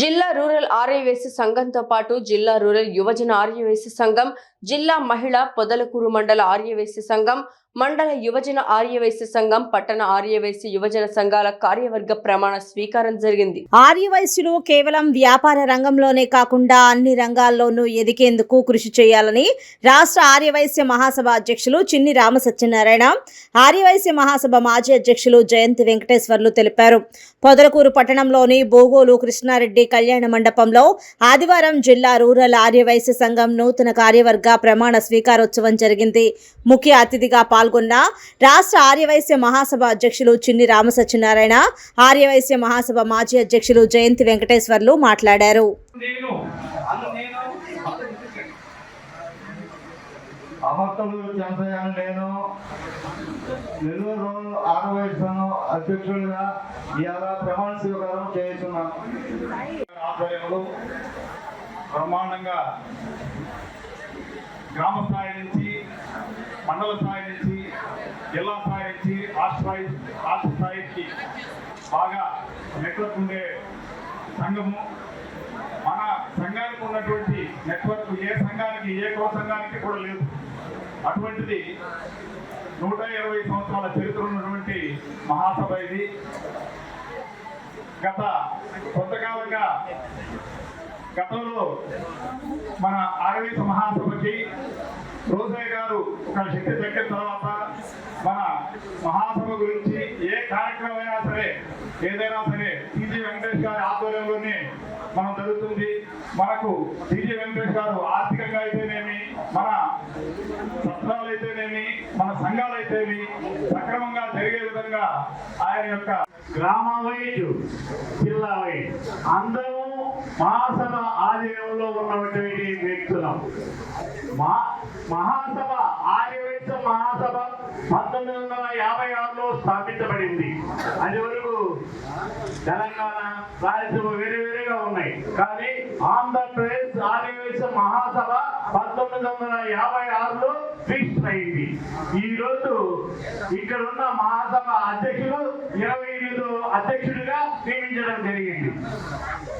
జిల్లా రూరల్ ఆర్యవేశ సంఘంతో పాటు జిల్లా రూరల్ యువజన ఆర్యవేశ సంఘం, జిల్లా మహిళా పొదలకూరు మండల ఆర్యవేశ సంఘం, మండల యువజన ఆర్యవేశ సంఘం, పట్టణ ఆర్యవేశ యువజన సంఘాల కార్యవర్గ ప్రమాణ స్వీకారం జరిగింది. ఆర్యవైశ్యులు కేవలం వ్యాపార రంగంలోనే కాకుండా అన్ని రంగాల్లోనూ ఎదిగేందుకు కృషి చేయాలని రాష్ట్ర ఆర్యవైశ్య మహాసభ అధ్యక్షులు చిన్ని రామసత్యనారాయణ, ఆర్యవైశ్య మహాసభ మాజీ అధ్యక్షులు జయంతి వెంకటేశ్వర్లు తెలిపారు. పొదలకూరు పట్టణంలోని బోగోలు కృష్ణారెడ్డి కళ్యాణ మండపంలో ఆదివారం జిల్లా రూరల్ ఆర్యవైశ్య సంఘం నూతన కార్యవర్గ ప్రమాణ స్వీకారోత్సవం జరిగింది. ముఖ్య అతిథిగా పాల్గొన్న రాష్ట్ర ఆర్యవైశ్య మహాసభ అధ్యక్షులు చిన్ని రామసత్యనారాయణ, ఆర్యవైశ్య మహాసభ మాజీ అధ్యక్షులు జయంతి వెంకటేశ్వర్లు మాట్లాడారు. నెల్లూరు ఆర్యవైశ్య సంఘం అధ్యక్షులుగా ఇవాళ ప్రమాణ స్వీకారం చేస్తున్నాను. ఆధ్వర్యంలో బ్రహ్మాండంగా గ్రామ స్థాయి నుంచి, మండల స్థాయి నుంచి, జిల్లా స్థాయి నుంచి, రాష్ట్ర స్థాయికి బాగా నెట్వర్క్ ఉండే సంఘము. మన సంఘానికి ఉన్నటువంటి నెట్వర్క్ ఏ సంఘానికి, ఏ కుల సంఘానికి కూడా లేదు. అటువంటిది 120 సంవత్సరాల చరిత్ర ఉన్నటువంటి మహాసభ ఇది. కొంతకాలంగా గతంలో మన ఆర్యవైశ్య మహాసభకి రోజయ్య గారు ఒక శక్తి తగ్గిన తర్వాత మన మహాసభ గురించి ఏ కార్యక్రమం అయినా సరే, ఏదైనా సరే టీజీ వెంకటేష్ గారి ఆధ్వర్యంలోనే మనం జరుగుతుంది. మనకు టీజీ వెంకటేష్ గారు ఆర్థికంగా అయితేనేమి, మన సత్రాలు అయితేనేమి, మన సంఘాలు అయితేమి సక్రమంగా జరిగే విధంగా ఆయన యొక్క గ్రామ వైద్యు, జిల్లా వైద్యు అందరూ మహాసభ ఆధీనంలో ఉన్నటువంటి వ్యక్తులం. మహాసభ ఆర్యవైశ్య మహాసభ 1956లో స్థాపించబడింది. అది వరకు తెలంగాణ, రాయలసీమ వేరువేరుగా ఉన్నాయి. కానీ ఆంధ్రప్రదేశ్ ఆర్యవైశ్య మహాసభ 1956లో ఫిక్స్ అయింది. ఈ రోజు ఇక్కడ ఉన్న మహాసభ అధ్యక్షులు 28 అధ్యక్షుడిగా నియమించడం జరిగింది.